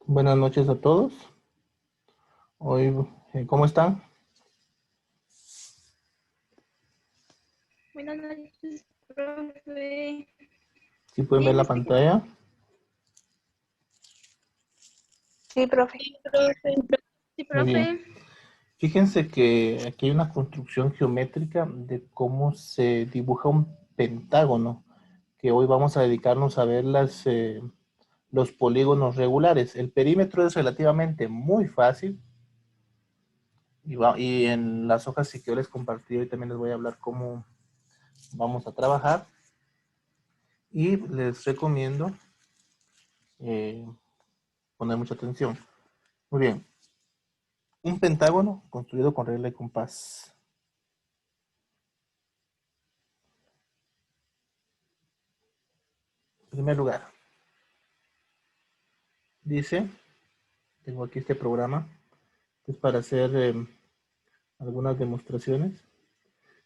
Buenas noches a todos. Hoy, ¿cómo están? Buenas noches, profe. ¿Sí pueden ver Bien, la pantalla? Sí, profe. Sí, Muy bien. profe. Fíjense que aquí hay una construcción geométrica de cómo se dibuja un pentágono, que hoy vamos a dedicarnos a ver los polígonos regulares. El perímetro es relativamente muy fácil y en las hojas que yo les compartí hoy también les voy a hablar cómo vamos a trabajar y les recomiendo eh, poner mucha atención. Muy bien. Un pentágono construido con regla y compás. En primer lugar, dice, tengo aquí este programa, que es para hacer algunas demostraciones.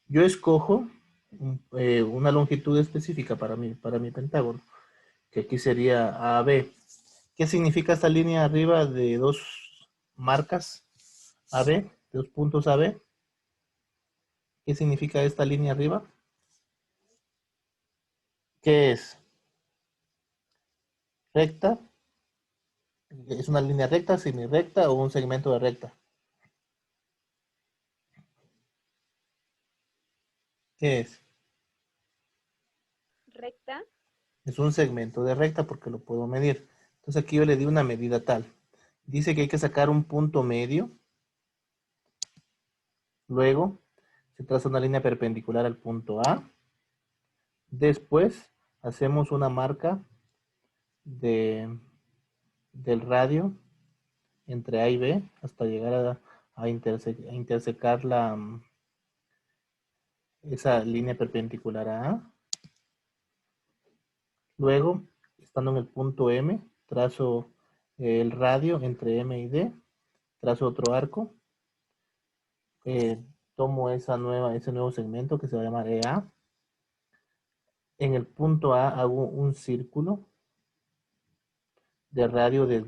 Yo escojo una longitud específica para mi pentágono, que aquí sería AB. ¿Qué significa esta línea arriba de dos marcas AB, de dos puntos AB? ¿Qué significa esta línea arriba? ¿Qué es? ¿Recta? ¿Es una línea recta, semirecta o un segmento de recta? ¿Qué es? Recta. Es un segmento de recta porque lo puedo medir. Entonces aquí yo le di una medida tal. Dice que hay que sacar un punto medio. Luego se traza una línea perpendicular al punto A. Después hacemos una marca de, del radio entre A y B hasta llegar a intersecar esa línea perpendicular a A. Luego, estando en el punto M, trazo el radio entre M y D, trazo otro arco, tomo ese nuevo segmento que se va a llamar EA. En el punto A hago un círculo de radio de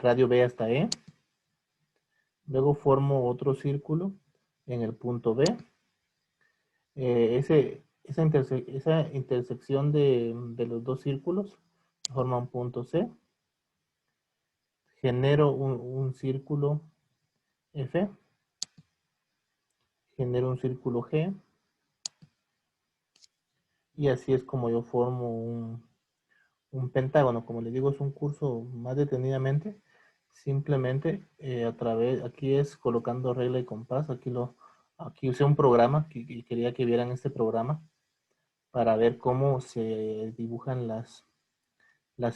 radio B hasta E. Luego formo otro círculo en el punto B. Esa intersección de los dos círculos forma un punto C. Genero un círculo F. Genero un círculo G. Y así es como yo formo un pentágono. Como les digo, es un curso más detenidamente. Simplemente aquí es colocando regla y compás. Aquí usé un programa y quería que vieran este programa para ver cómo se dibujan las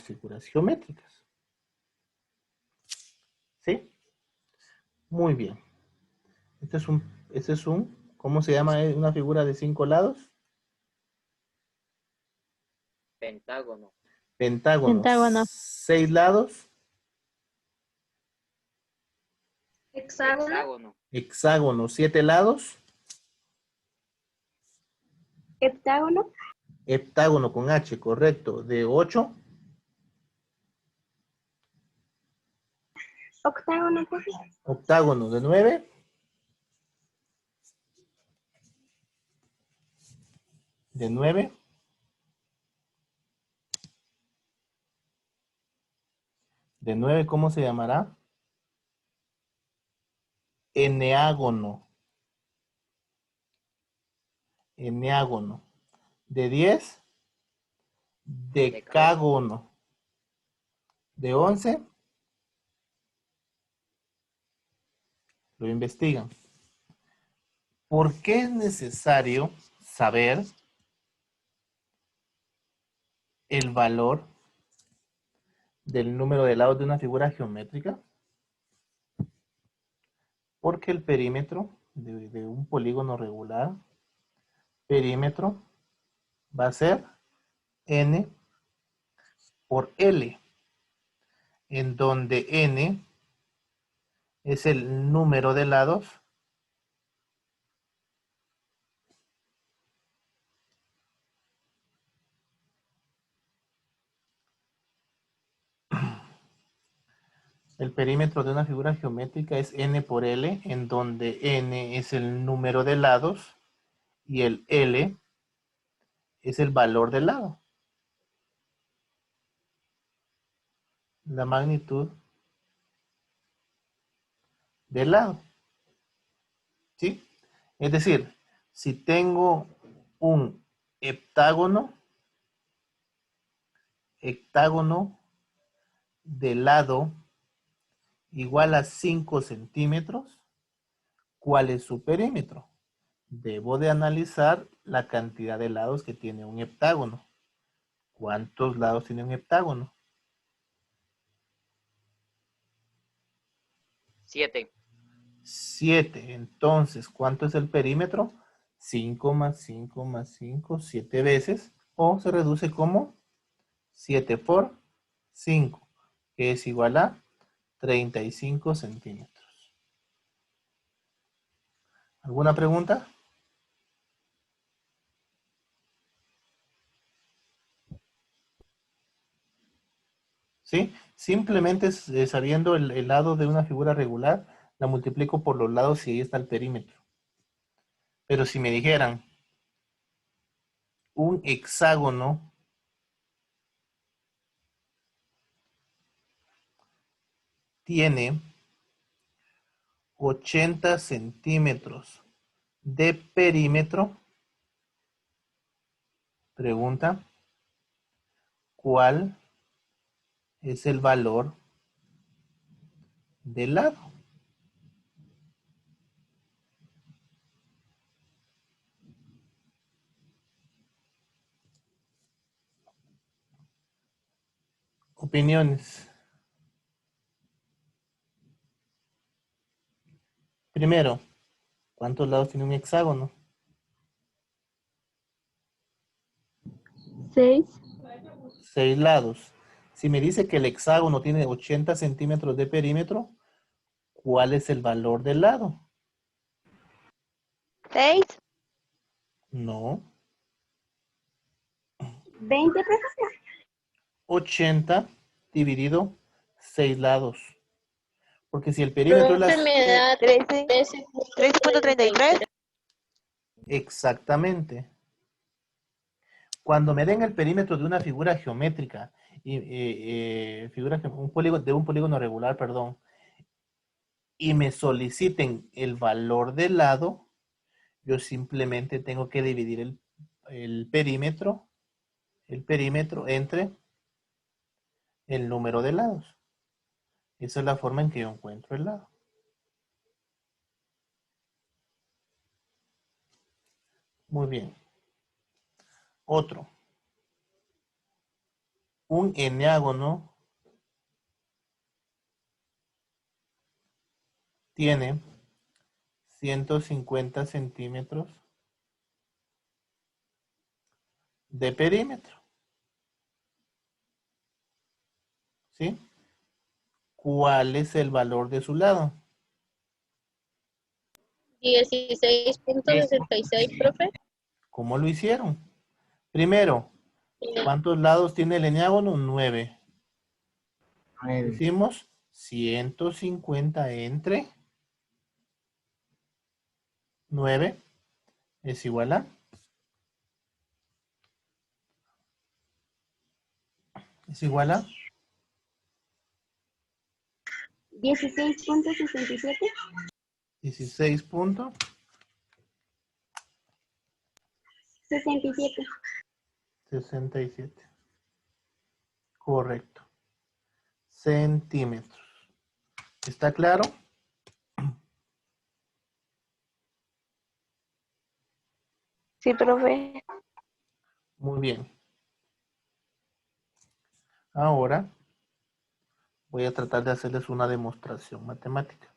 figuras geométricas. ¿Sí? Muy bien. Este es ¿cómo se llama una figura de 5 lados? Pentágono. Pentágono. Pentágono. 6 lados. Hexágono. Hexágono. 7 lados. Heptágono. Heptágono con H, correcto. De 8. Octágono. Octágono de 9. De 9. De 9, ¿cómo se llamará? Eneágono. Eneágono. De 10. Decágono. De 11. Lo investigan. ¿Por qué es necesario saber el valor del número de lados de una figura geométrica? Porque el perímetro de un polígono regular, perímetro, va a ser n por L, en donde n es el número de lados El perímetro de una figura geométrica es n por L, en donde n es el número de lados y el L es el valor del lado. La magnitud del lado. ¿Sí? Es decir, si tengo un heptágono de lado igual a 5 centímetros, ¿cuál es su perímetro? Debo de analizar la cantidad de lados que tiene un heptágono. ¿Cuántos lados tiene un heptágono? 7. 7. Entonces, ¿cuánto es el perímetro? 5 más 5 más 5, 7 veces. O se reduce como 7 por 5, que es igual a 35 centímetros. ¿Alguna pregunta? ¿Sí? Simplemente sabiendo el lado de una figura regular, la multiplico por los lados y ahí está el perímetro. Pero si me dijeran un hexágono tiene 80 centímetros de perímetro, pregunta, ¿cuál es el valor del lado? Opiniones. Primero, ¿cuántos lados tiene un hexágono? 6. 6 lados. Si me dice que el hexágono tiene 80 centímetros de perímetro, ¿cuál es el valor del lado? 6. No. 20, profesor. 80 dividido 6 lados. Porque si el perímetro es Profe, las... me da 13. 13.33. Exactamente. Cuando me den el perímetro de una figura geométrica, de un polígono regular, perdón, y me soliciten el valor del lado, yo simplemente tengo que dividir el perímetro entre el número de lados. Esa es la forma en que yo encuentro el lado. Muy bien. Otro. Un eneágono tiene 150 centímetros de perímetro. ¿Sí? ¿Cuál es el valor de su lado? 16.66, profe. ¿Cómo lo hicieron? Primero, ¿cuántos lados tiene el eneágono? 9. Hicimos 150 entre 9 es igual a 16.67. 16 punto 67. 67. Correcto. Centímetros. ¿Está claro? Sí, profe. Muy bien. Ahora voy a tratar de hacerles una demostración matemática.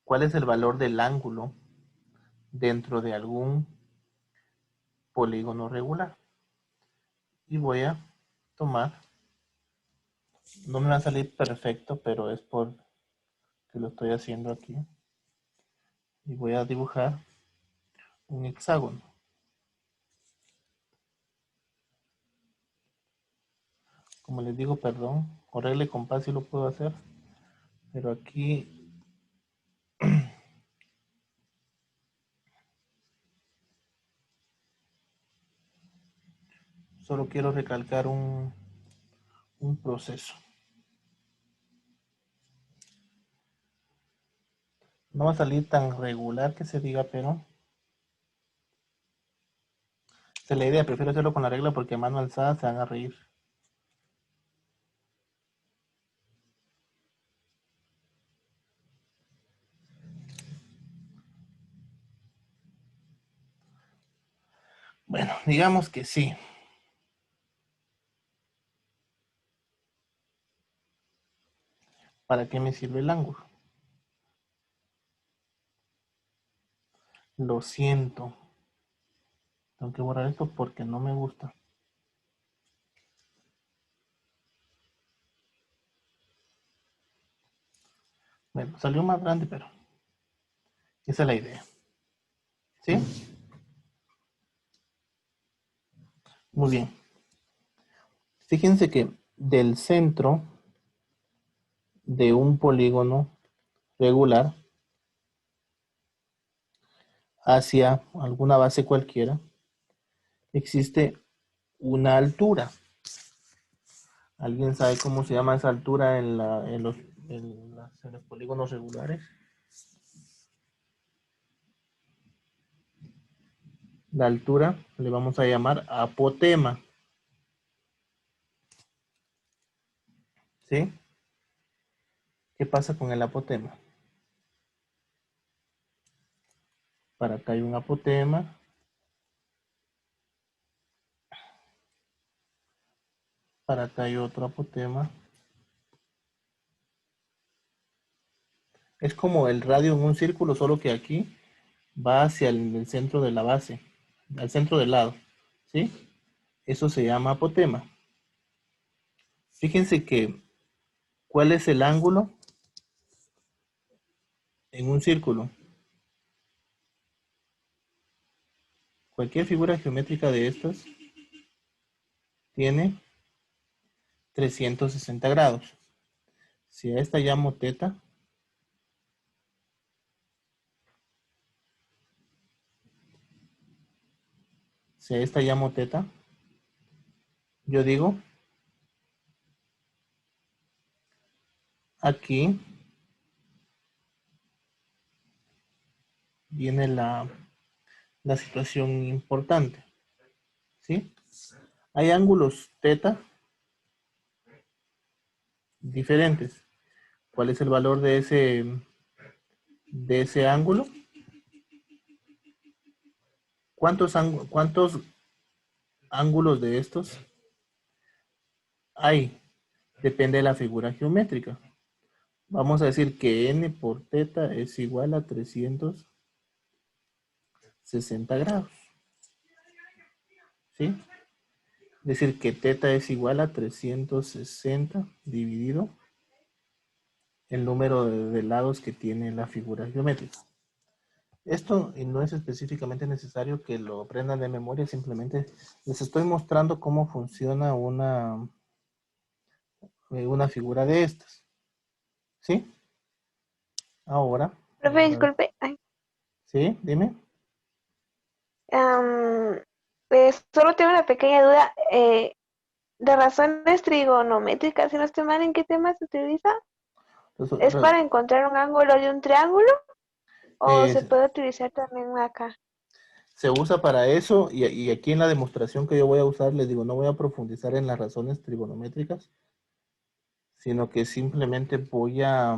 ¿Cuál es el valor del ángulo dentro de algún polígono regular? Y voy a tomar, no me va a salir perfecto, pero es por que lo estoy haciendo aquí. Y voy a dibujar un hexágono. Como les digo, perdón, con regla y compás sí lo puedo hacer, pero aquí solo quiero recalcar un proceso. No va a salir tan regular que se diga, pero esa es la idea. Prefiero hacerlo con la regla porque a mano alzada se van a reír. Bueno, digamos que sí. ¿Para qué me sirve el ángulo? Lo siento. Tengo que borrar esto porque no me gusta. Bueno, salió más grande, pero esa es la idea. ¿Sí? Muy bien. Fíjense que del centro de un polígono regular hacia alguna base cualquiera existe una altura. ¿Alguien sabe cómo se llama esa altura en los polígonos regulares? La altura le vamos a llamar apotema. ¿Sí? ¿Qué pasa con el apotema? Para acá hay un apotema. Para acá hay otro apotema. Es como el radio en un círculo, solo que aquí va hacia el centro de la base, al centro del lado. ¿Sí? Eso se llama apotema. Fíjense que, ¿cuál es el ángulo en un círculo? Cualquier figura geométrica de estas tiene 360 grados. Si a esta llamo teta, yo digo, aquí viene la situación importante. ¿Sí? Hay ángulos teta diferentes. ¿Cuál es el valor de ese ángulo? ¿Cuántos ángulos de estos hay? Depende de la figura geométrica. Vamos a decir que n por teta es igual a 360 grados. ¿Sí? Es decir, que teta es igual a 360 dividido el número de lados que tiene la figura geométrica. Esto no es específicamente necesario que lo aprendan de memoria, simplemente les estoy mostrando cómo funciona una figura de estas. ¿Sí? Ahora. Profe, disculpe. Ay, ¿Sí? Dime. solo tengo una pequeña duda. De razones trigonométricas, si no estoy mal, ¿en qué tema se utiliza? ¿Es para encontrar un ángulo de un triángulo? ¿O se puede utilizar también acá? Se usa para eso y aquí en la demostración que yo voy a usar, les digo, no voy a profundizar en las razones trigonométricas, sino que simplemente voy a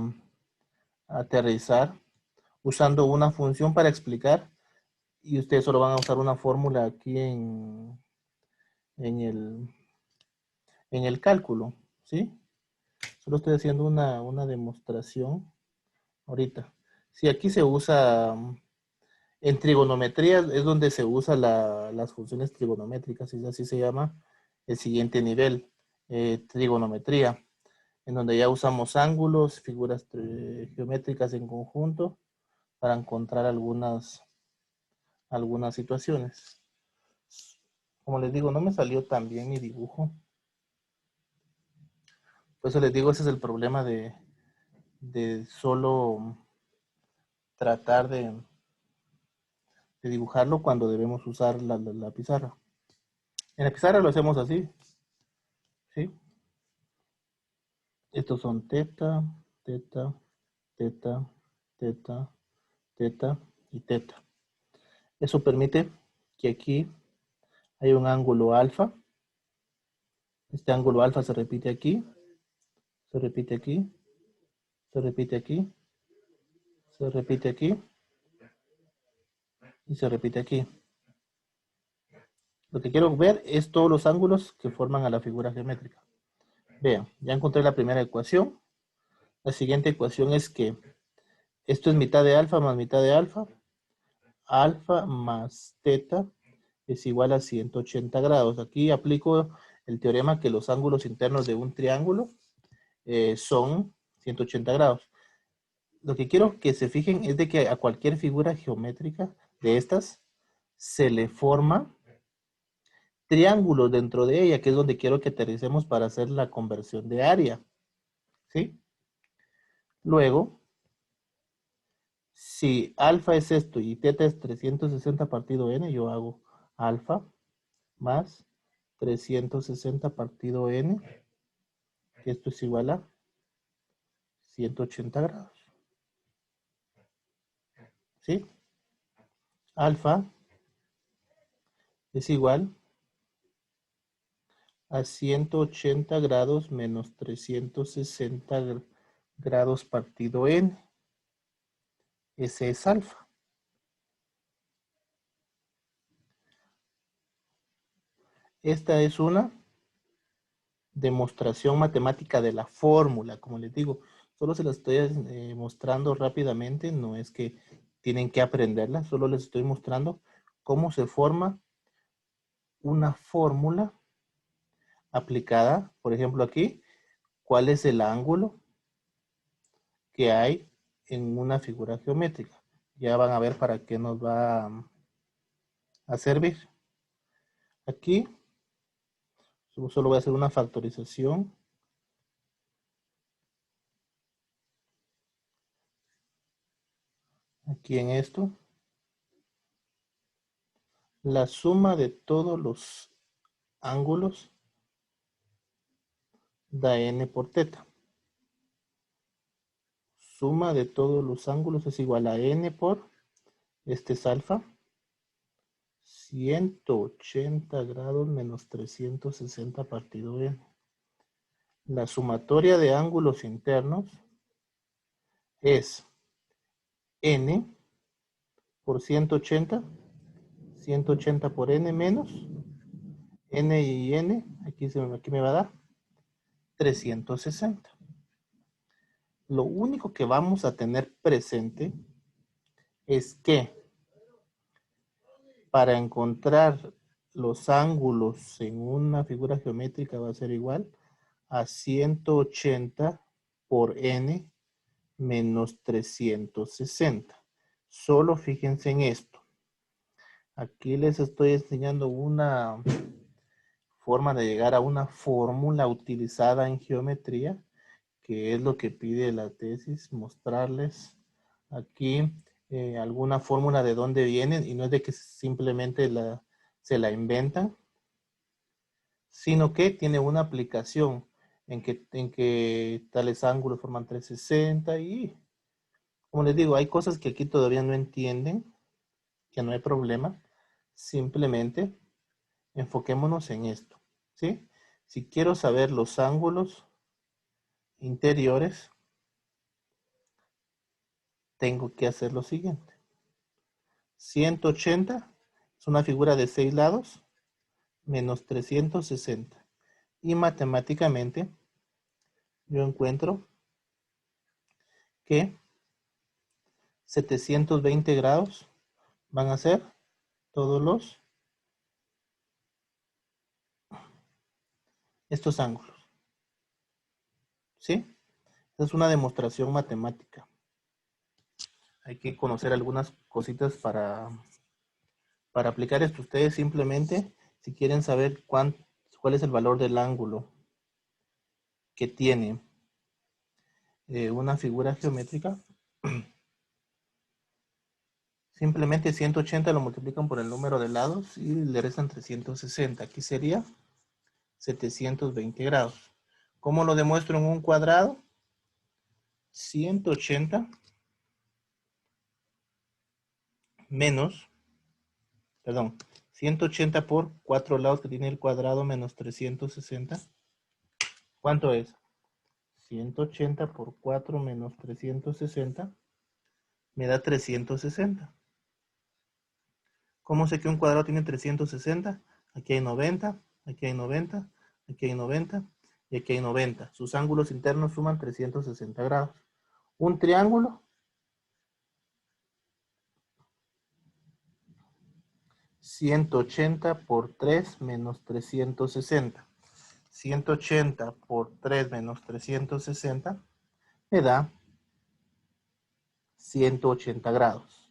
aterrizar usando una función para explicar y ustedes solo van a usar una fórmula aquí en el cálculo, ¿sí? Solo estoy haciendo una demostración ahorita. Si aquí se usa, en trigonometría es donde se usa las funciones trigonométricas, y así se llama el siguiente nivel, trigonometría, en donde ya usamos ángulos, figuras geométricas en conjunto para encontrar algunas situaciones. Como les digo, no me salió tan bien mi dibujo. Por eso les digo, ese es el problema de solo tratar de dibujarlo cuando debemos usar la pizarra. En la pizarra lo hacemos así, ¿sí? Estos son teta, teta, teta, teta, teta y teta. Eso permite que aquí hay un ángulo alfa. Este ángulo alfa se repite aquí, se repite aquí, se repite aquí, se repite aquí y se repite aquí. Lo que quiero ver es todos los ángulos que forman a la figura geométrica. Vean, ya encontré la primera ecuación. La siguiente ecuación es que esto es mitad de alfa más mitad de alfa. Alfa más teta es igual a 180 grados. Aquí aplico el teorema que los ángulos internos de un triángulo son 180 grados. Lo que quiero que se fijen es de que a cualquier figura geométrica de estas se le forma triángulos dentro de ella, que es donde quiero que aterricemos para hacer la conversión de área. ¿Sí? Luego, si alfa es esto y teta es 360 partido n, yo hago alfa más 360 partido n, que esto es igual a 180 grados. ¿Sí? Alfa es igual a 180 grados menos 360 grados partido n. Ese es alfa. Esta es una demostración matemática de la fórmula, como les digo. Solo se la estoy mostrando rápidamente, no es que tienen que aprenderla, solo les estoy mostrando cómo se forma una fórmula aplicada, por ejemplo aquí, cuál es el ángulo que hay en una figura geométrica. Ya van a ver para qué nos va a servir. Aquí solo voy a hacer una factorización. Aquí en esto. La suma de todos los ángulos da n por teta. Suma de todos los ángulos es igual a n por, este es alfa, 180 grados menos 360 partido n. La sumatoria de ángulos internos es n por 180, 180 por n menos n y n, aquí me va a dar 360. Lo único que vamos a tener presente es que para encontrar los ángulos en una figura geométrica va a ser igual a 180 por n menos 360. Solo fíjense en esto. Aquí les estoy enseñando una forma de llegar a una fórmula utilizada en geometría, que es lo que pide la tesis, mostrarles aquí alguna fórmula de dónde vienen, y no es de que simplemente se la inventan, sino que tiene una aplicación en que tales ángulos forman 360 y, como les digo, hay cosas que aquí todavía no entienden, que no hay problema, simplemente enfoquémonos en esto, ¿sí? Si quiero saber los ángulos interiores, tengo que hacer lo siguiente. 180 es una figura de 6 lados menos 360. Y matemáticamente yo encuentro que 720 grados van a ser todos estos ángulos. ¿Sí? Esta es una demostración matemática. Hay que conocer algunas cositas para aplicar esto. Ustedes simplemente, si quieren saber cuál es el valor del ángulo que tiene una figura geométrica, simplemente 180 lo multiplican por el número de lados y le restan 360. Aquí sería 720 grados. ¿Cómo lo demuestro en un cuadrado? 180 menos, perdón, 180 por 4 lados que tiene el cuadrado menos 360. ¿Cuánto es? 180 por 4 menos 360 me da 360. ¿Cómo sé que un cuadrado tiene 360? Aquí hay 90, aquí hay 90, aquí hay 90 y aquí hay 90. Sus ángulos internos suman 360 grados. Un triángulo, 180 por 3 menos 360. 180 por 3 menos 360 me da 180 grados.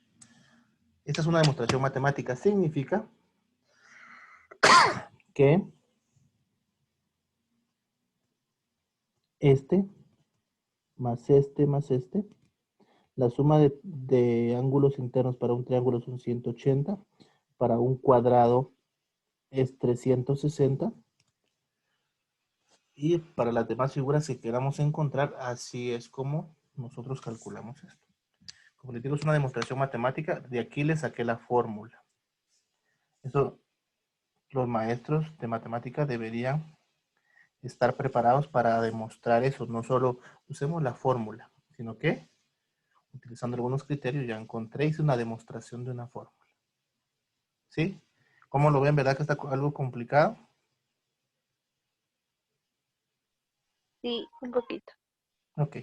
Esta es una demostración matemática. Significa que este más este, la suma de ángulos internos para un triángulo son 180, para un cuadrado es 360, y para las demás figuras que queramos encontrar, así es como nosotros calculamos esto. Como les digo, es una demostración matemática, de aquí le saqué la fórmula. Eso, los maestros de matemática deberían estar preparados para demostrar eso. No solo usemos la fórmula, sino que utilizando algunos criterios ya encontré, hice una demostración de una fórmula. ¿Sí? ¿Cómo lo ven? ¿Verdad que está algo complicado? Sí, un poquito. Ok.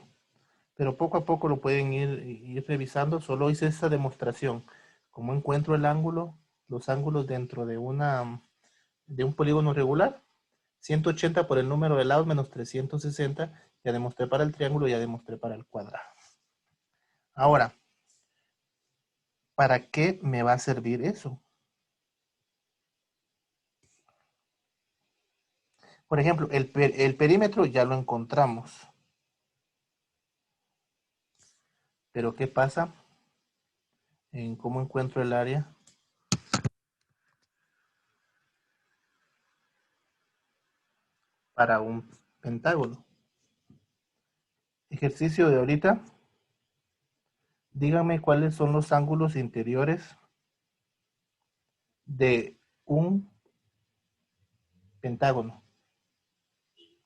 Pero poco a poco lo pueden ir revisando. Solo hice esa demostración. ¿Cómo encuentro el ángulo? Los ángulos dentro de un polígono regular. 180 por el número de lados menos 360. Ya demostré para el triángulo, ya demostré para el cuadrado. Ahora, ¿para qué me va a servir eso? Por ejemplo, el perímetro ya lo encontramos. Pero ¿qué pasa en cómo encuentro el área? Para un pentágono. Ejercicio de ahorita. Díganme cuáles son los ángulos interiores de un pentágono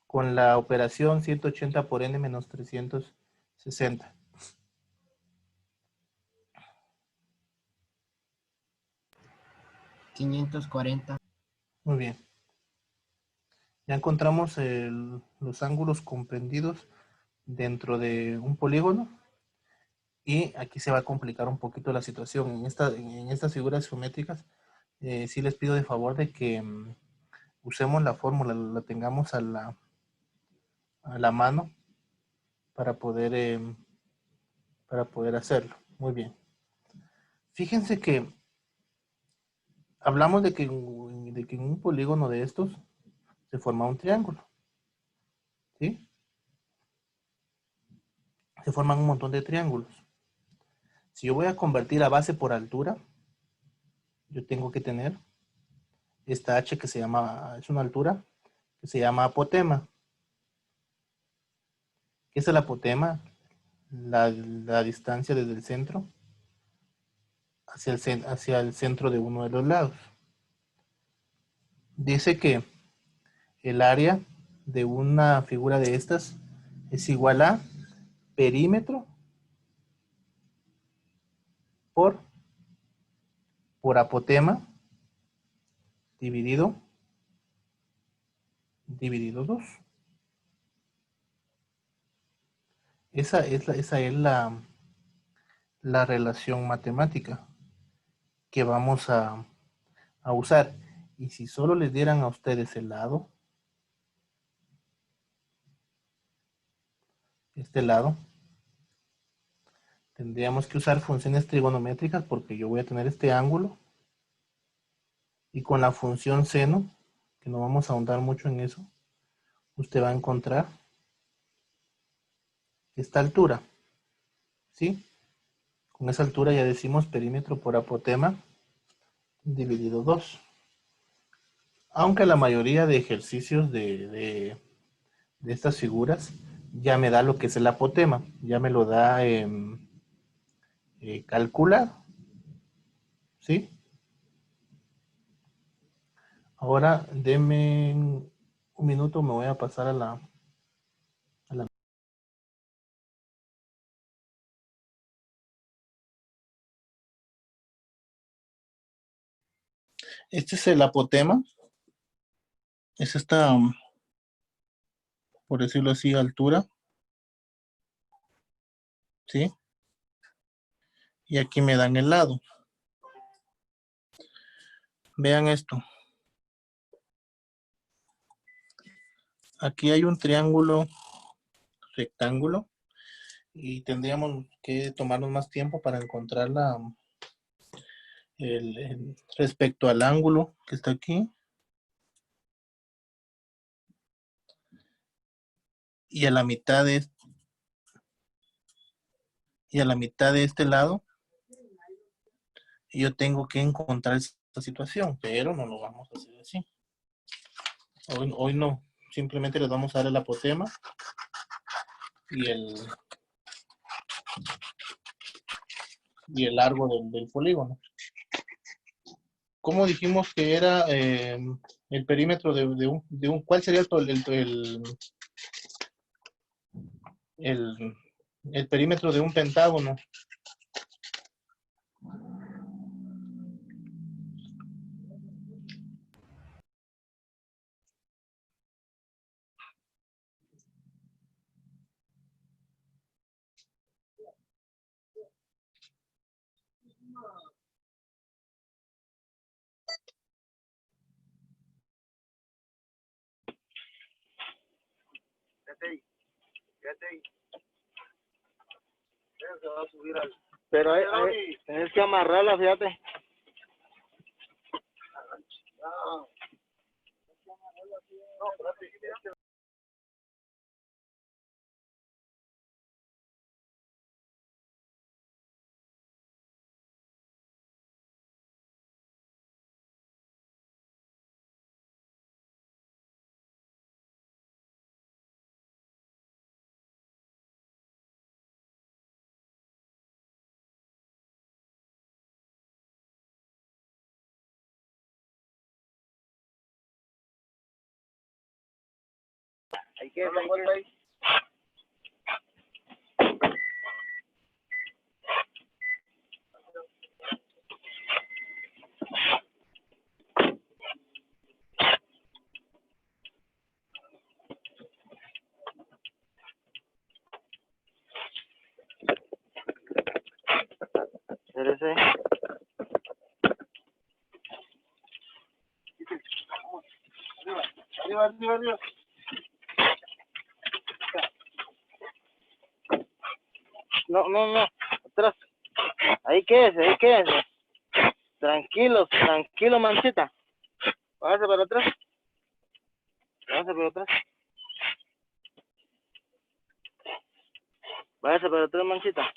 con la operación 180 por n menos 360. $540. Muy bien. Ya encontramos los ángulos comprendidos dentro de un polígono. Y aquí se va a complicar un poquito la situación. En estas figuras geométricas, sí les pido de favor de que usemos la fórmula, la tengamos a la mano para poder hacerlo. Muy bien. Fíjense que hablamos de que en un polígono de estos se forma un triángulo. ¿Sí? Se forman un montón de triángulos. Si yo voy a convertir a base por altura, yo tengo que tener esta h que es una altura que se llama apotema. ¿Qué es el apotema? La distancia desde el centro hacia el centro de uno de los lados. Dice que el área de una figura de estas es igual a perímetro por apotema dividido 2. Esa es la relación matemática que vamos a usar. Y si solo les dieran a ustedes el lado, este lado, tendríamos que usar funciones trigonométricas porque yo voy a tener este ángulo. Y con la función seno, que no vamos a ahondar mucho en eso, usted va a encontrar esta altura, ¿sí? Con esa altura ya decimos perímetro por apotema dividido 2. Aunque la mayoría de ejercicios de estas figuras ya me da lo que es el apotema, ya me lo da calcular, ¿sí? Ahora denme un minuto, me voy a pasar a la... Este es el apotema, es esta, por decirlo así, altura, ¿sí? Y aquí me dan el lado. Vean esto. Aquí hay un triángulo rectángulo y tendríamos que tomarnos más tiempo para encontrar respecto al ángulo que está aquí y a la mitad de este lado. Yo tengo que encontrar esta situación, pero no lo vamos a hacer así. Hoy no, simplemente les vamos a dar el apotema y el largo del polígono. ¿Cómo dijimos que era el perímetro de un ¿cuál sería el perímetro de un pentágono? Pero tienes que amarrarla, fíjate. Hay que ahí. Espérese. Arriba. No. Atrás. Ahí quédese. Tranquilo, Manchita. Váyase para atrás. Váyase para atrás, Manchita.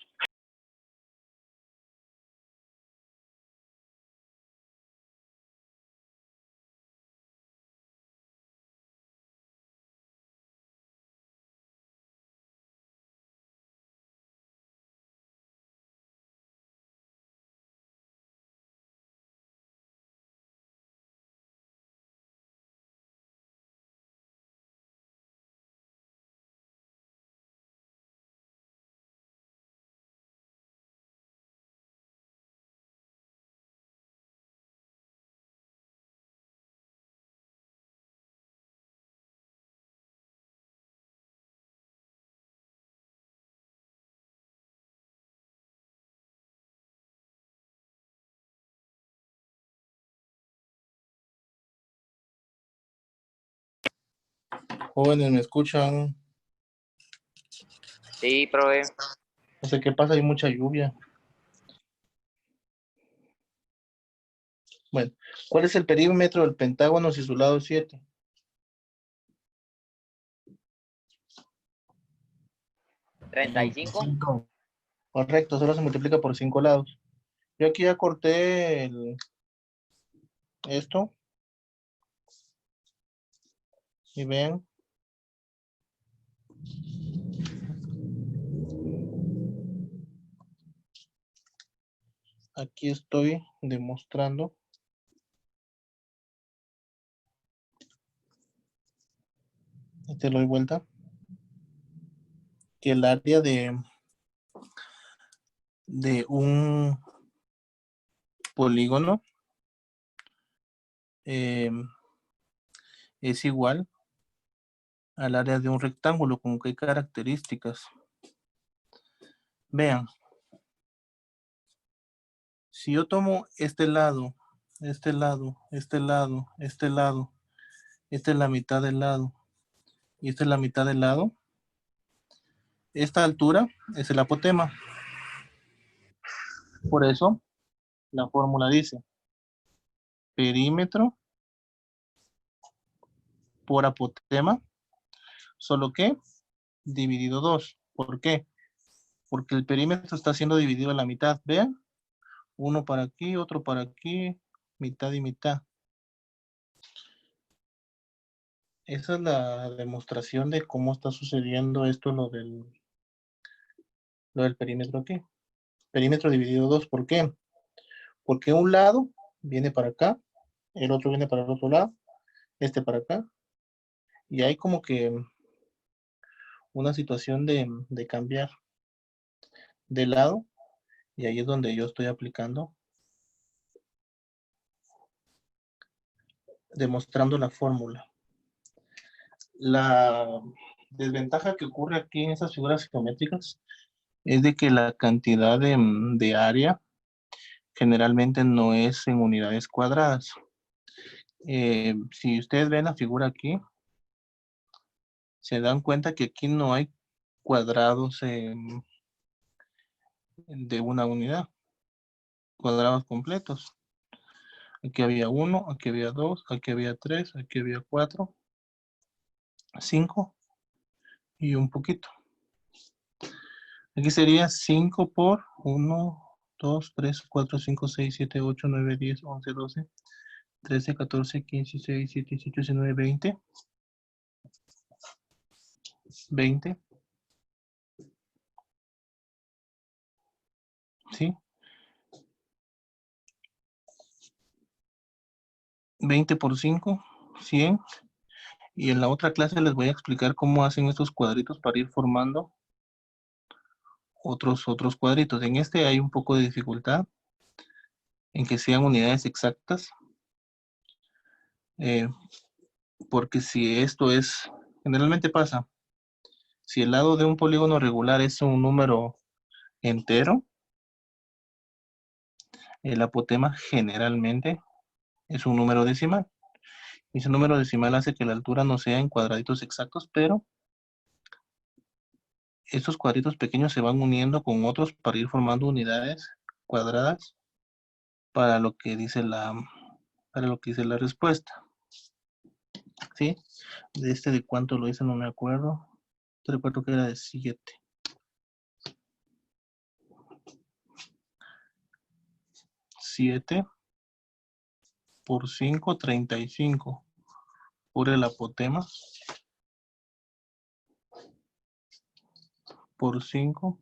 Jóvenes, ¿me escuchan? Sí, profe. No sé qué pasa, hay mucha lluvia. Bueno, ¿cuál es el perímetro del pentágono si su lado es 7? 35. 25. Correcto, solo se multiplica por 5 lados. Yo aquí ya corté esto. Y ven. Aquí estoy demostrando te doy vuelta, que el área de un polígono es igual al área de un rectángulo. ¿Con qué características? Vean, si yo tomo este lado, este lado, este lado, este lado, esta es la mitad del lado y esta es la mitad del lado, esta altura es el apotema. Por eso la fórmula dice perímetro por apotema, solo que dividido 2. ¿Por qué? Porque el perímetro está siendo dividido a la mitad. Vean, uno para aquí, otro para aquí, mitad y mitad. Esa es la demostración de cómo está sucediendo esto, lo del perímetro aquí. Perímetro dividido 2. ¿Por qué? Porque un lado viene para acá, el otro viene para el otro lado, este para acá. Y hay como que una situación de cambiar de lado. Y ahí es donde yo estoy aplicando, demostrando la fórmula. La desventaja que ocurre aquí en esas figuras geométricas es de que la cantidad de área generalmente no es en unidades cuadradas. Si ustedes ven la figura aquí, se dan cuenta que aquí no hay cuadrados de una unidad, cuadrados completos. Aquí había 1, aquí había 2, aquí había 3, aquí había 4, 5 y un poquito. Aquí sería 5 por 1, 2, 3, 4, 5, 6, 7, 8, 9, 10, 11, 12, 13, 14, 15, 16, 17, 18, 19, 20. 20. ¿Sí? 20 por 5, 100. Y en la otra clase les voy a explicar cómo hacen estos cuadritos para ir formando otros cuadritos. En este hay un poco de dificultad en que sean unidades exactas. Porque si esto es, generalmente pasa, si el lado de un polígono regular es un número entero, el apotema generalmente es un número decimal. Y ese número decimal hace que la altura no sea en cuadraditos exactos, pero estos cuadritos pequeños se van uniendo con otros para ir formando unidades cuadradas para lo que dice la respuesta. ¿Sí? De cuánto lo hice no me acuerdo. Recuerdo que era de 7. 7 por 5, 35. Por el apotema. Por 5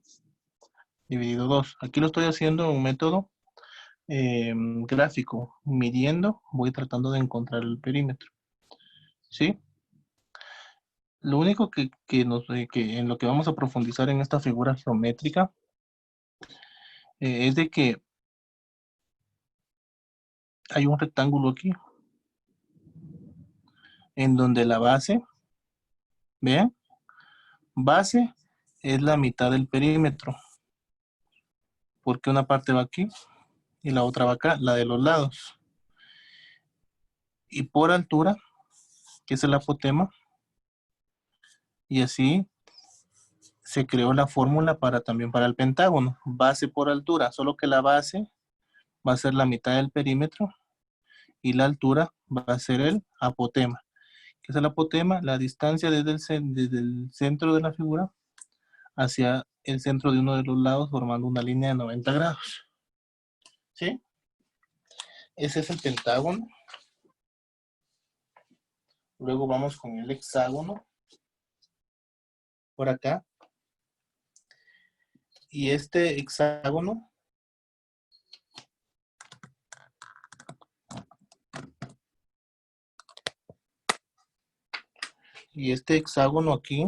dividido 2. Aquí lo estoy haciendo en un método gráfico. Midiendo, voy tratando de encontrar el perímetro. ¿Sí? Lo único que en lo que vamos a profundizar en esta figura geométrica es de que hay un rectángulo aquí en donde la base, vean, base es la mitad del perímetro, porque una parte va aquí y la otra va acá, la de los lados. Y por altura, que es el apotema, y así se creó la fórmula también para el pentágono, base por altura, solo que la base va a ser la mitad del perímetro y la altura va a ser el apotema. ¿Qué es el apotema? La distancia desde el centro de la figura hacia el centro de uno de los lados formando una línea de 90 grados. ¿Sí? Ese es el pentágono. Luego vamos con el hexágono. Por acá. Y este hexágono aquí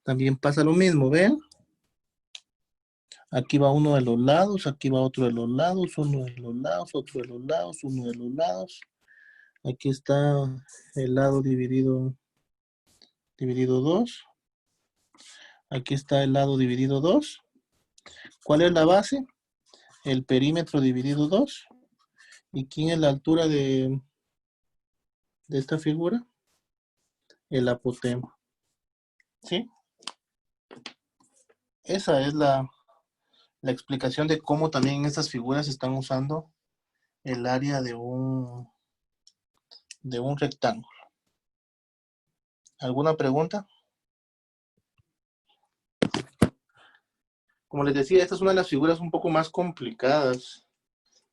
también pasa lo mismo, ¿ven? Aquí va uno de los lados, aquí va otro de los lados, uno de los lados, otro de los lados, uno de los lados. Aquí está el lado dividido 2. Aquí está el lado dividido 2. ¿Cuál es la base? El perímetro dividido 2. ¿Y quién es la altura de esta figura? El apotema. ¿Sí? Esa es la explicación de cómo también en estas figuras están usando el área de un rectángulo. ¿Alguna pregunta? Como les decía, esta es una de las figuras un poco más complicadas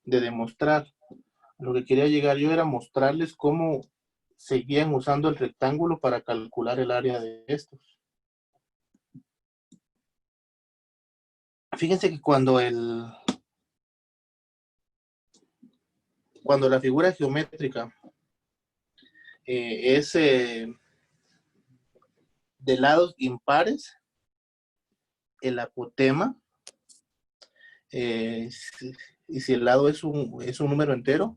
de demostrar. Lo que quería llegar yo era mostrarles cómo seguían usando el rectángulo para calcular el área de estos. Fíjense que cuando la figura geométrica es de lados impares, el apotema, y si el lado es un número entero,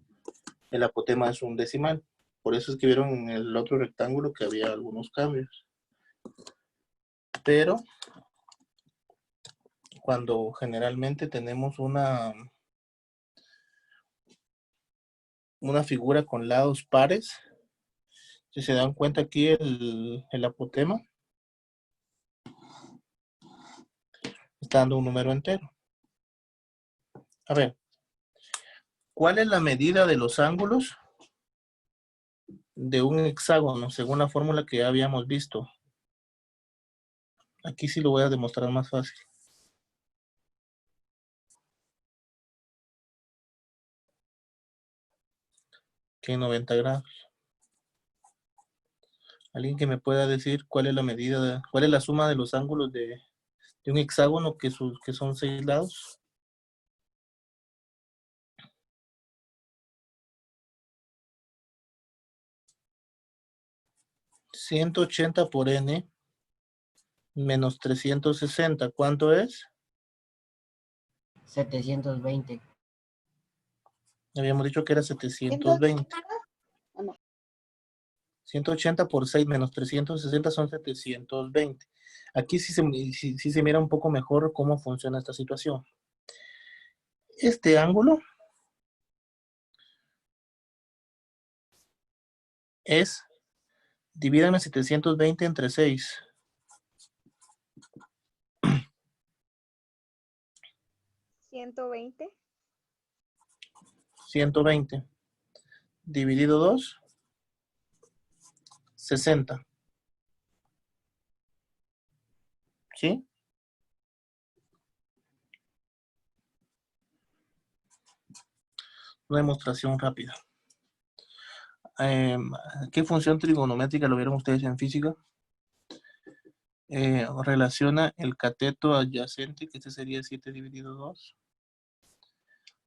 el apotema es un decimal. Por eso es que vieron en el otro rectángulo que había algunos cambios. Pero cuando generalmente tenemos una figura con lados pares, si se dan cuenta aquí el apotema está dando un número entero. A ver, ¿cuál es la medida de los ángulos de un hexágono según la fórmula que ya habíamos visto? Aquí sí lo voy a demostrar más fácil. Que 90 grados. ¿Alguien que me pueda decir cuál es la medida, cuál es la suma de los ángulos de un hexágono que son 6 lados? ¿180 por n menos 360? ¿Cuánto es? 720. Habíamos dicho que era 720. 180 por 6 menos 360 son 720. Aquí sí se mira un poco mejor cómo funciona esta situación. Este ángulo es, divídame 720 entre 6. 120. 120 dividido 2, 60. ¿Sí? Una demostración rápida. ¿Qué función trigonométrica lo vieron ustedes en física? Relaciona el cateto adyacente, que este sería 7 dividido 2.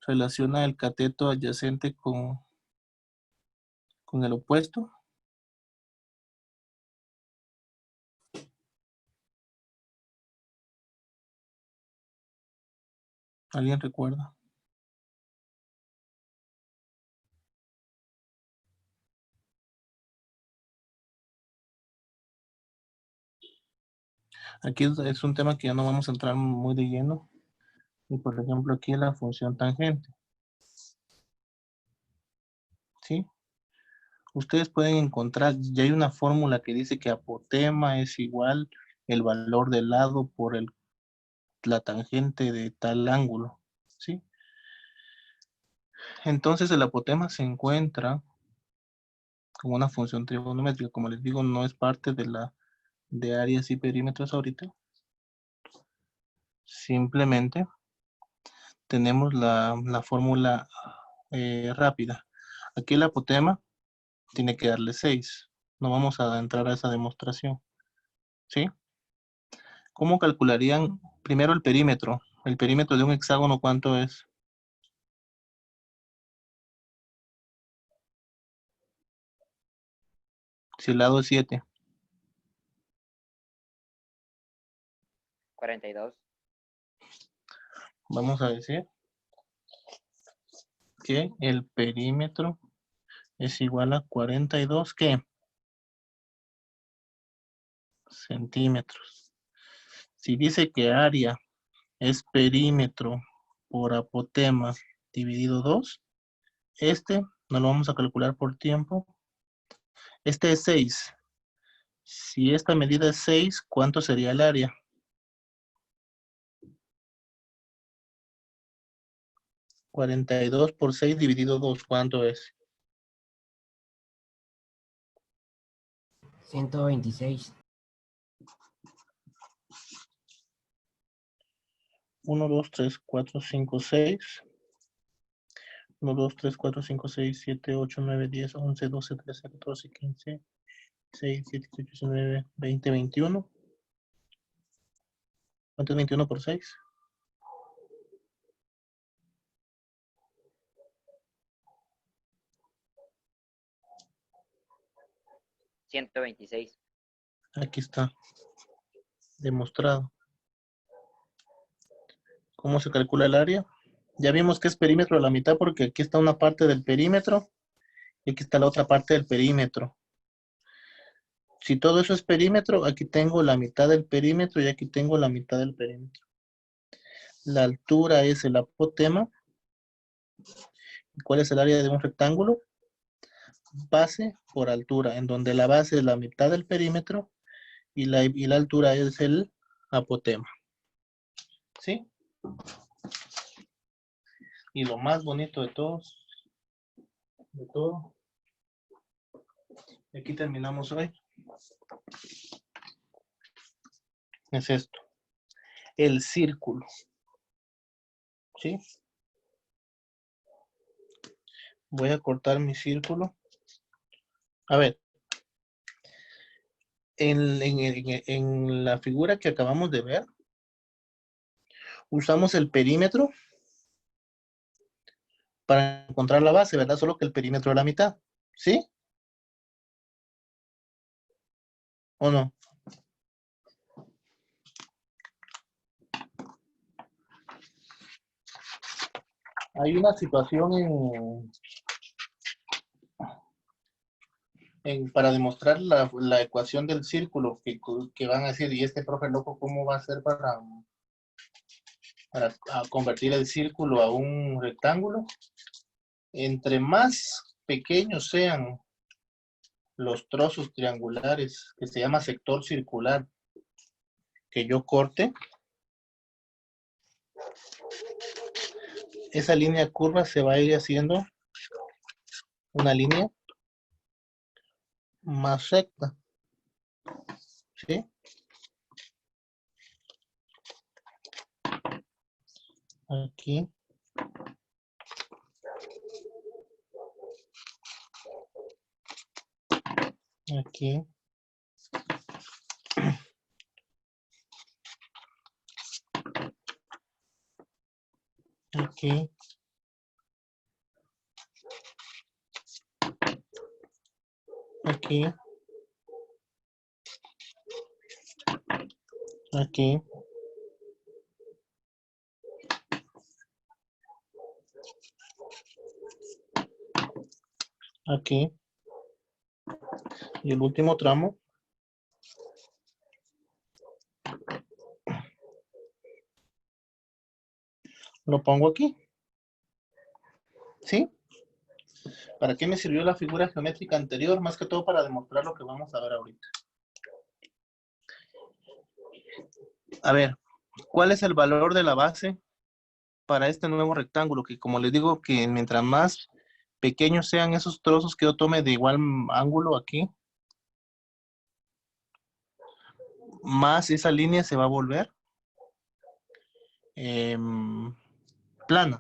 Relaciona el cateto adyacente con el opuesto. ¿Alguien recuerda? Aquí es un tema que ya no vamos a entrar muy de lleno. Y por ejemplo, aquí es la función tangente. ¿Sí? Ustedes pueden encontrar, ya hay una fórmula que dice que apotema es igual el valor del lado por la tangente de tal ángulo. ¿Sí? Entonces el apotema se encuentra como una función trigonométrica. Como les digo, no es parte de de áreas y perímetros ahorita. Simplemente tenemos la fórmula rápida. Aquí el apotema tiene que darle 6. No vamos a entrar a esa demostración. ¿Sí? ¿Cómo calcularían primero el perímetro? El perímetro de un hexágono, ¿cuánto es? Si el lado es 7. 42. Vamos a decir que el perímetro es igual a 42, ¿qué? Centímetros. Si dice que área es perímetro por apotema dividido 2, este no lo vamos a calcular por tiempo. Este es 6. Si esta medida es 6, ¿cuánto sería el área? 42 por 6 dividido 2, ¿cuánto es? 126. 1, 2, 3, 4, 5, 6. 1, 2, 3, 4, 5, 6, 7, 8, 9, 10, 11, 12, 13, 14, 15, 16, 17, 18, 19, 20, 21. ¿Cuánto es 21 por 6? 126. Aquí está. Demostrado. ¿Cómo se calcula el área? Ya vimos que es perímetro a la mitad porque aquí está una parte del perímetro y aquí está la otra parte del perímetro. Si todo eso es perímetro, aquí tengo la mitad del perímetro y aquí tengo la mitad del perímetro. La altura es el apotema. ¿Cuál es el área de un rectángulo? Base por altura, en donde la base es la mitad del perímetro y la altura es el apotema. ¿Sí? Y lo más bonito de todo, y aquí terminamos hoy, es esto, el círculo. ¿Sí? Voy a cortar mi círculo. A ver, en la figura que acabamos de ver, usamos el perímetro para encontrar la base, ¿verdad? Solo que el perímetro es la mitad. ¿Sí? ¿O no? Hay una situación para demostrar la ecuación del círculo que van a decir, y este profe loco, ¿cómo va a hacer para convertir el círculo a un rectángulo? Entre más pequeños sean los trozos triangulares, que se llama sector circular, que yo corte, esa línea curva se va a ir haciendo una línea más recta. ¿Sí? Aquí. Aquí. Aquí. Aquí. Aquí. Aquí. Y el último tramo. Lo pongo aquí. ¿Sí? ¿Para qué me sirvió la figura geométrica anterior? Más que todo para demostrar lo que vamos a ver ahorita. A ver, ¿cuál es el valor de la base para este nuevo rectángulo? Que como les digo, que mientras más pequeños sean esos trozos que yo tome de igual ángulo aquí, más esa línea se va a volver plana.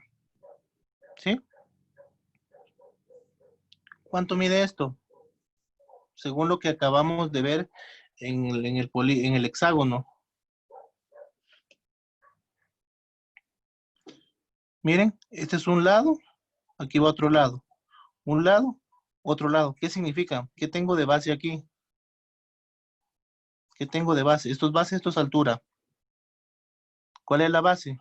¿Sí? ¿Cuánto mide esto? Según lo que acabamos de ver en el hexágono. Miren, este es un lado, aquí va otro lado. Un lado, otro lado. ¿Qué significa? ¿Qué tengo de base aquí? ¿Qué tengo de base? Esto es base, esto es altura. ¿Cuál es la base?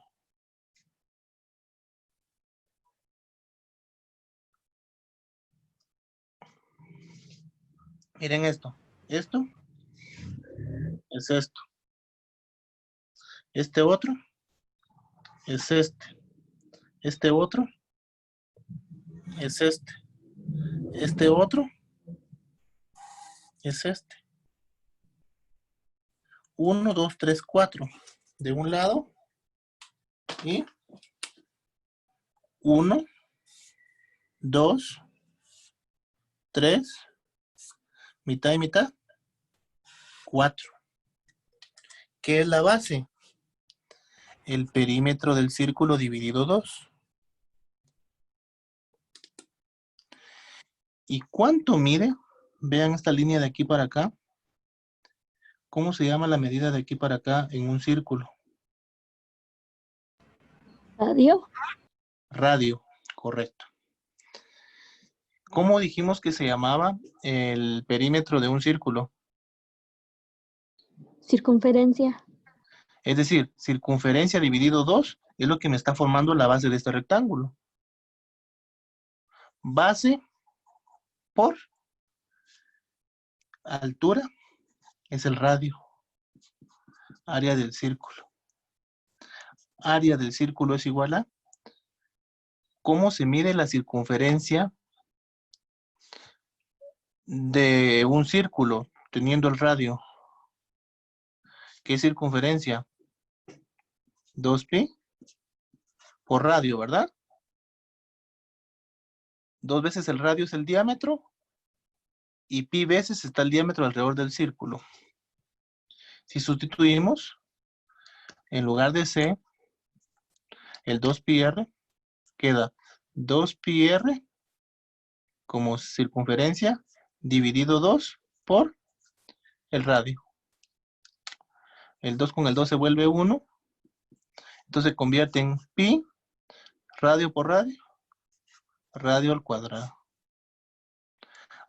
Miren esto. Esto es esto. Este otro es este. Este otro es este. Este otro es este. 1, 2, 3, 4. De un lado y 1, 2, 3, mitad y mitad, 4. ¿Qué es la base? El perímetro del círculo dividido 2. ¿Y cuánto mide? Vean esta línea de aquí para acá. ¿Cómo se llama la medida de aquí para acá en un círculo? Radio. Radio, correcto. ¿Cómo dijimos que se llamaba el perímetro de un círculo? Circunferencia. Es decir, circunferencia dividido 2 es lo que me está formando la base de este rectángulo. Base por altura es el radio. Área del círculo. Área del círculo es igual a ¿cómo se mide la circunferencia de un círculo teniendo el radio? ¿Qué circunferencia? 2pi por radio, ¿verdad? 2 veces el radio es el diámetro y pi veces está el diámetro alrededor del círculo. Si sustituimos, en lugar de c, el 2πr, queda 2πr como circunferencia dividido 2 por el radio. El 2 con el 2 se vuelve 1. Entonces se convierte en pi, radio por radio, radio al cuadrado.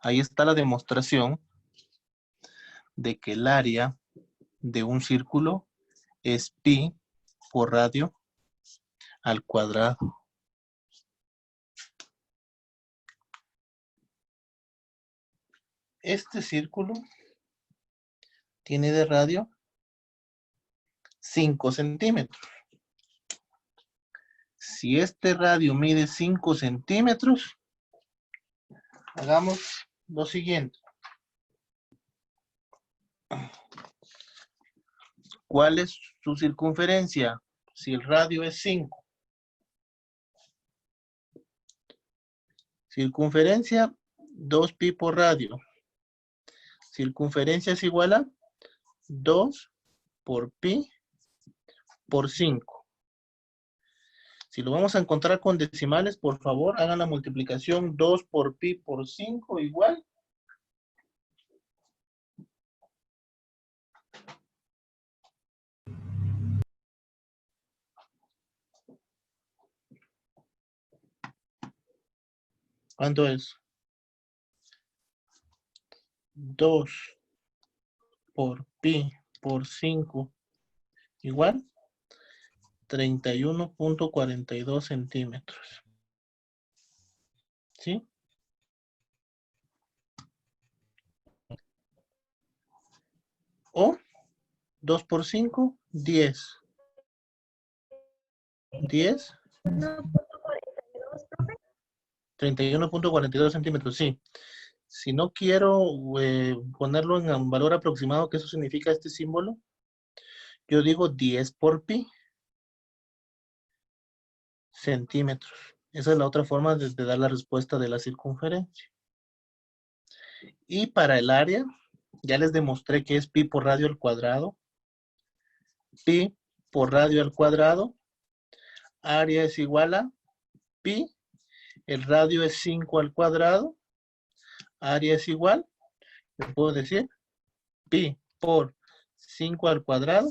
Ahí está la demostración de que el área de un círculo es pi por radio al cuadrado. Este círculo tiene de radio 5 centímetros. Si este radio mide 5 centímetros, hagamos lo siguiente. ¿Cuál es su circunferencia? Si el radio es 5. Circunferencia 2pi por radio. Circunferencia es igual a 2 por pi por 5. Si lo vamos a encontrar con decimales, por favor, hagan la multiplicación 2 por pi por 5 igual. ¿Cuánto es? 2 por pi por 5 igual 31.42 centímetros. ¿Sí? O 2 por 5, 10. 10. 31.42 centímetros, sí. Si no quiero ponerlo en un valor aproximado, que eso significa este símbolo, yo digo 10 por pi centímetros. Esa es la otra forma de dar la respuesta de la circunferencia. Y para el área, Ya les demostré que es pi por radio al cuadrado. Pi por radio al cuadrado. Área es igual a pi. El radio es 5 al cuadrado. Área es igual. Le puedo decir pi por 5 al cuadrado.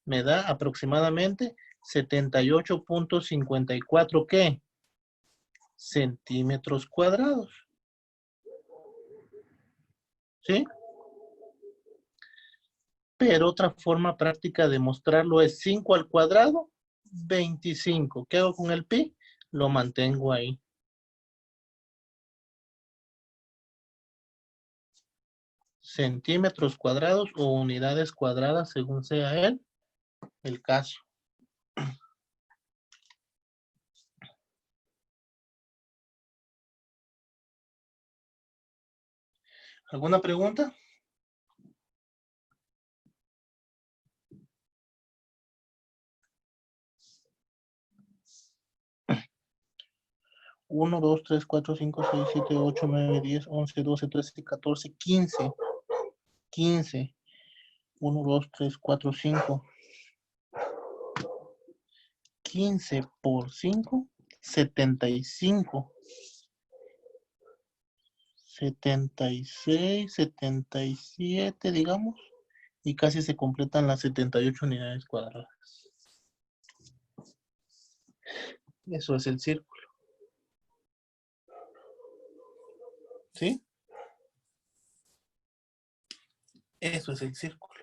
Me da aproximadamente 78.54 ¿qué? Centímetros cuadrados. ¿Sí? Pero otra forma práctica de mostrarlo es 5 al cuadrado, 25. ¿Qué hago con el pi? Lo mantengo ahí. Centímetros cuadrados o unidades cuadradas según sea el caso. ¿Alguna pregunta? Uno, 2, 3, 4, 5, 6, 7, 8, 9, 10, 11, 12, 13, 14, 15. 15. 1, 2, 3, 4, 5. 15 por 5, 75. 76, 77, digamos. Y casi se completan las 78 unidades cuadradas. Eso es el círculo. ¿Sí? Eso es el círculo.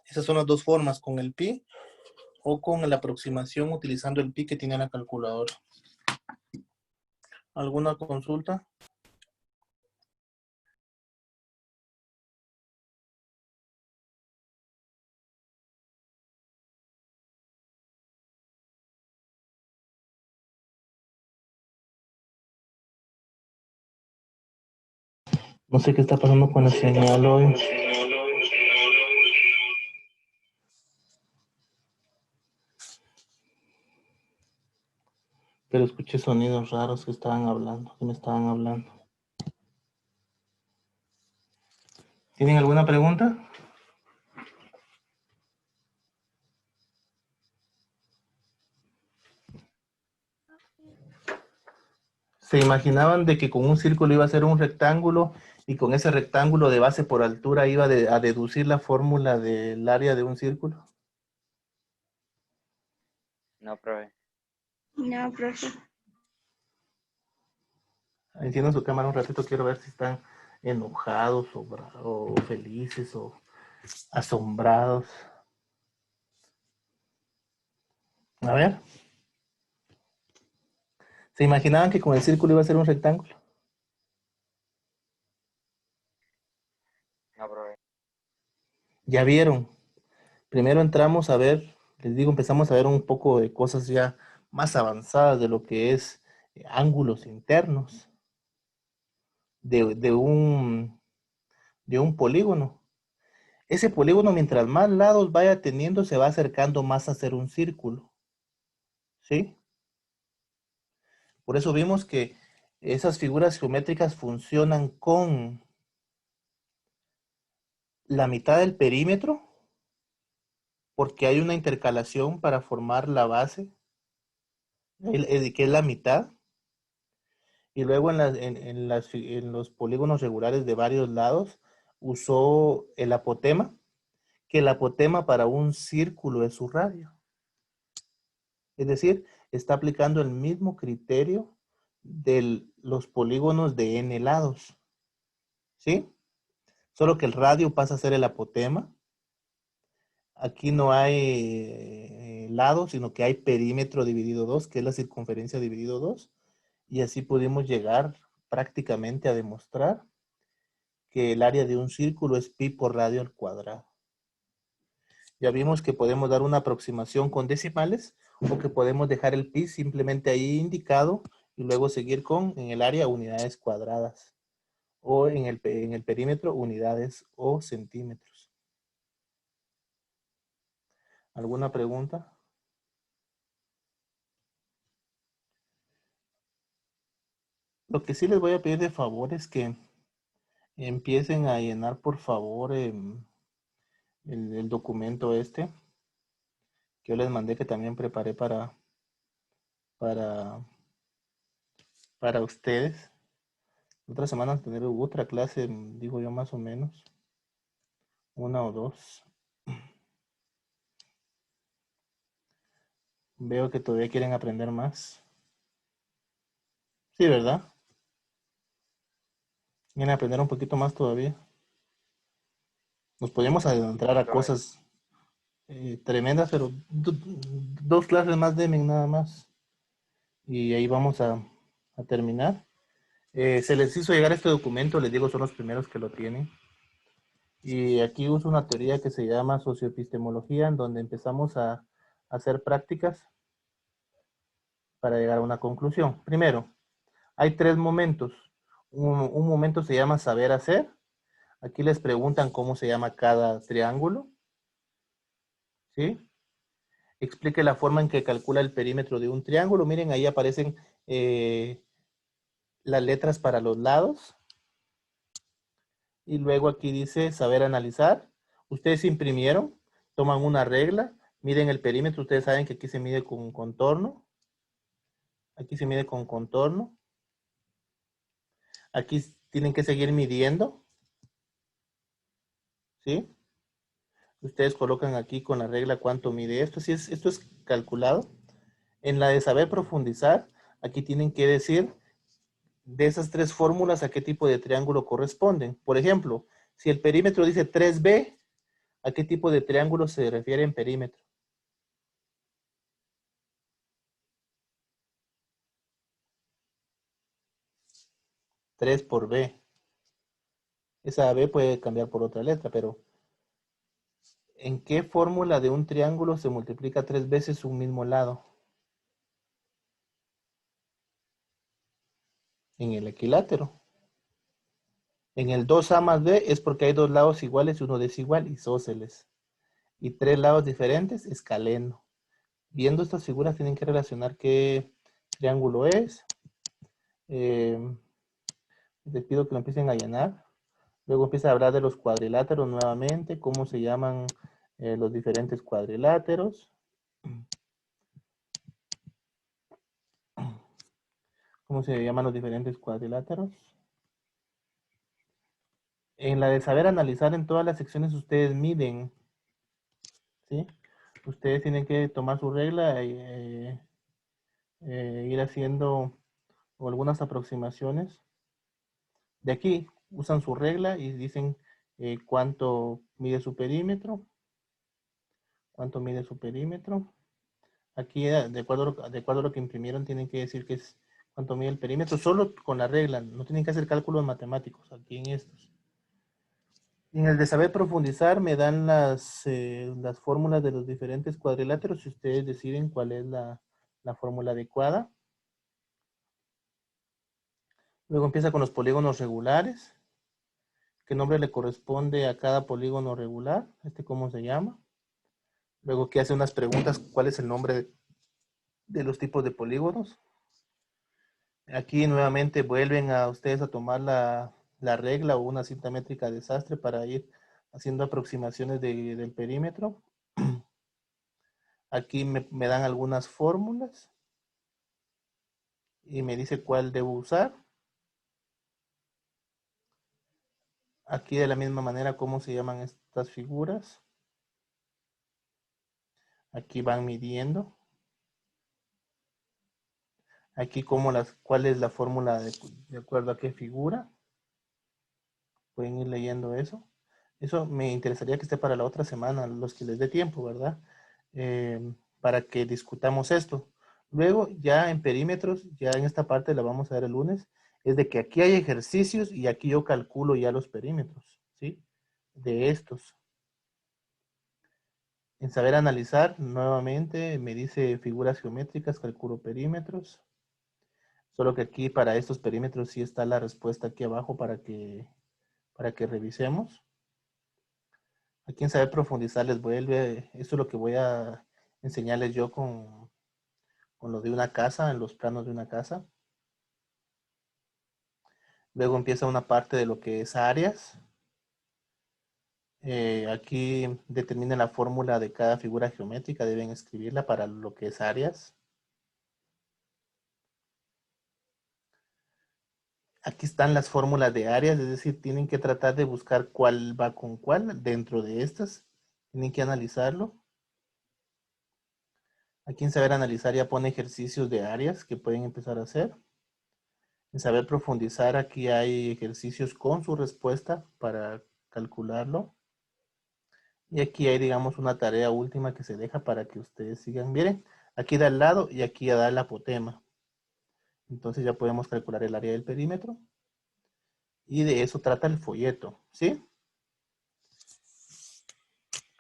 Esas son las dos formas, con el pi o con la aproximación utilizando el pi que tiene la calculadora. ¿Alguna consulta? No sé qué está pasando con la señal hoy. Pero escuché sonidos raros que me estaban hablando. ¿Tienen alguna pregunta? ¿Se imaginaban de que con un círculo iba a ser un rectángulo y con ese rectángulo de base por altura iba a deducir la fórmula del área de un círculo? No, profe. No, profe. Enciendan su cámara un ratito, quiero ver si están enojados o felices o asombrados. A ver. ¿Se imaginaban que con el círculo iba a ser un rectángulo? No, profe. Ya vieron. Primero entramos a ver, les digo, empezamos a ver un poco de cosas ya más avanzadas de lo que es ángulos internos de un polígono. Ese polígono, mientras más lados vaya teniendo, se va acercando más a ser un círculo. ¿Sí? Por eso vimos que esas figuras geométricas funcionan con la mitad del perímetro, porque hay una intercalación para formar la base, que es la mitad. Y luego en los polígonos regulares de varios lados usó el apotema, que el apotema para un círculo es su radio. Es decir, está aplicando el mismo criterio de los polígonos de n lados. ¿Sí? Solo que el radio pasa a ser el apotema. Aquí no hay lado, sino que hay perímetro dividido 2, que es la circunferencia dividido 2. Y así pudimos llegar prácticamente a demostrar que el área de un círculo es pi por radio al cuadrado. Ya vimos que podemos dar una aproximación con decimales o que podemos dejar el pi simplemente ahí indicado y luego seguir en el área unidades cuadradas o en el perímetro unidades o centímetros. ¿Alguna pregunta? Lo que sí les voy a pedir de favor es que empiecen a llenar, por favor, el documento este que yo les mandé, que también preparé para, para ustedes. Otra semana tener otra clase, digo yo, más o menos. Una o dos. Veo que todavía quieren aprender más. Sí, ¿verdad? Quieren aprender un poquito más todavía. Nos podemos adentrar a cosas tremendas, pero dos clases más de nada más. Y ahí vamos a terminar. Se les hizo llegar este documento, les digo, son los primeros que lo tienen. Y aquí uso una teoría que se llama socioepistemología, en donde empezamos a hacer prácticas para llegar a una conclusión. Primero, hay tres momentos. Un momento se llama saber hacer. Aquí les preguntan cómo se llama cada triángulo. ¿Sí? Explique la forma en que calcula el perímetro de un triángulo. Miren, ahí aparecen las letras para los lados. Y luego aquí dice saber analizar. Ustedes imprimieron, toman una regla, miden el perímetro. Ustedes saben que aquí se mide con contorno. Aquí se mide con contorno. Aquí tienen que seguir midiendo. ¿Sí? Ustedes colocan aquí con la regla cuánto mide esto. Si esto es calculado. En la de saber profundizar, aquí tienen que decir de esas tres fórmulas a qué tipo de triángulo corresponden. Por ejemplo, si el perímetro dice 3B, ¿a qué tipo de triángulo se refiere en perímetro? Tres por B. Esa B puede cambiar por otra letra, pero ¿en qué fórmula de un triángulo se multiplica 3 veces un mismo lado? En el equilátero. En el 2A más B es porque hay dos lados iguales y uno desigual, isósceles. Y tres lados diferentes, escaleno. Viendo estas figuras tienen que relacionar qué triángulo es. Les pido que lo empiecen a llenar. Luego empieza a hablar de los cuadriláteros nuevamente, cómo se llaman los diferentes cuadriláteros. ¿Cómo se llaman los diferentes cuadriláteros? En la de saber analizar, en todas las secciones ustedes miden, ¿sí? Ustedes tienen que tomar su regla y ir haciendo algunas aproximaciones. De aquí usan su regla y dicen cuánto mide su perímetro. ¿Cuánto mide su perímetro? Aquí, de acuerdo a lo que imprimieron, tienen que decir que es cuánto mide el perímetro, solo con la regla, no tienen que hacer cálculos matemáticos aquí en estos. En el de saber profundizar me dan las fórmulas de los diferentes cuadriláteros y ustedes deciden cuál es la fórmula adecuada. Luego empieza con los polígonos regulares. ¿Qué nombre le corresponde a cada polígono regular? ¿Cómo se llama? Luego aquí hace unas preguntas, ¿cuál es el nombre de los tipos de polígonos? Aquí nuevamente vuelven a ustedes a tomar la regla o una cinta métrica desastre para ir haciendo aproximaciones del perímetro. Aquí me dan algunas fórmulas y me dice cuál debo usar. Aquí de la misma manera cómo se llaman estas figuras. Aquí van midiendo. Aquí cuál es la fórmula de acuerdo a qué figura. Pueden ir leyendo eso. Eso me interesaría que esté para la otra semana, los que les dé tiempo, ¿verdad? Para que discutamos esto. Luego, ya en perímetros, ya en esta parte la vamos a ver el lunes, es de que aquí hay ejercicios y aquí yo calculo ya los perímetros, ¿sí? De estos. En saber analizar, nuevamente me dice figuras geométricas, calculo perímetros. Solo que aquí para estos perímetros sí está la respuesta aquí abajo para que revisemos. Aquí en saber profundizar les vuelve, esto es lo que voy a enseñarles yo con lo de una casa, en los planos de una casa. Luego empieza una parte de lo que es áreas. Aquí determinen la fórmula de cada figura geométrica, deben escribirla para lo que es áreas. Aquí están las fórmulas de áreas, es decir, tienen que tratar de buscar cuál va con cuál dentro de estas. Tienen que analizarlo. Aquí en saber analizar ya pone ejercicios de áreas que pueden empezar a hacer. En saber profundizar aquí hay ejercicios con su respuesta para calcularlo. Y aquí hay, digamos, una tarea última que se deja para que ustedes sigan. Miren, aquí da el lado y aquí da el apotema. Entonces ya podemos calcular el área del perímetro. Y de eso trata el folleto, ¿sí?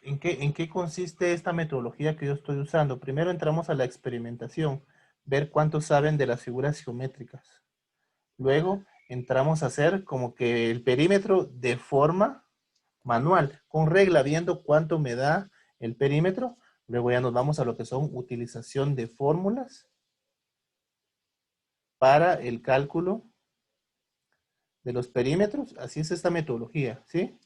¿En qué consiste esta metodología que yo estoy usando? Primero entramos a la experimentación, ver cuántos saben de las figuras geométricas. Luego entramos a hacer como que el perímetro de forma manual, con regla, viendo cuánto me da el perímetro. Luego ya nos vamos a lo que son utilización de fórmulas para el cálculo de los perímetros. Así es esta metodología, ¿sí?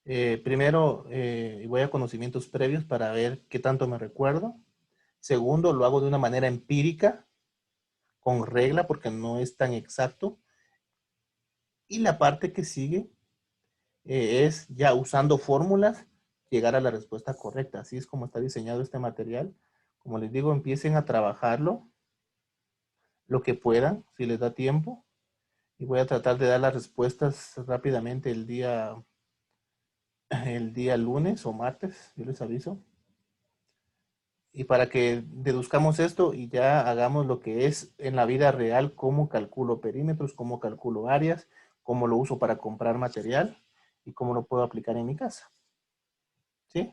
Primero voy a conocimientos previos para ver qué tanto me recuerdo. Segundo, lo hago de una manera empírica, con regla, porque no es tan exacto. Y la parte que sigue es ya usando fórmulas llegar a la respuesta correcta. Así es como está diseñado este material. Como les digo, empiecen a trabajarlo lo que puedan, si les da tiempo. Y voy a tratar de dar las respuestas rápidamente el día lunes o martes, yo les aviso. Y para que deduzcamos esto y ya hagamos lo que es en la vida real, cómo calculo perímetros, cómo calculo áreas, cómo lo uso para comprar material y cómo lo puedo aplicar en mi casa. ¿Sí?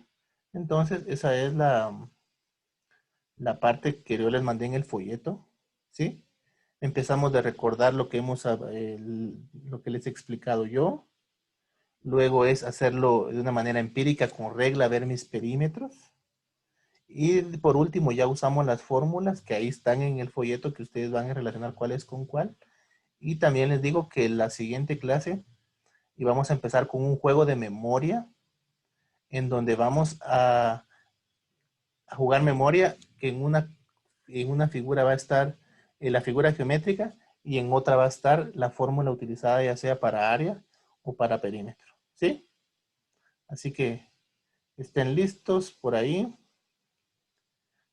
Entonces, esa es la parte que yo les mandé en el folleto. ¿Sí? Empezamos de recordar lo que lo que les he explicado yo. Luego es hacerlo de una manera empírica con regla, ver mis perímetros. Y por último ya usamos las fórmulas que ahí están en el folleto que ustedes van a relacionar cuál es con cuál. Y también les digo que la siguiente clase y vamos a empezar con un juego de memoria en donde vamos a jugar memoria que en una figura va a estar la figura geométrica y en otra va a estar la fórmula utilizada ya sea para área o para perímetro. ¿Sí? Así que estén listos por ahí.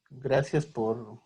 Gracias por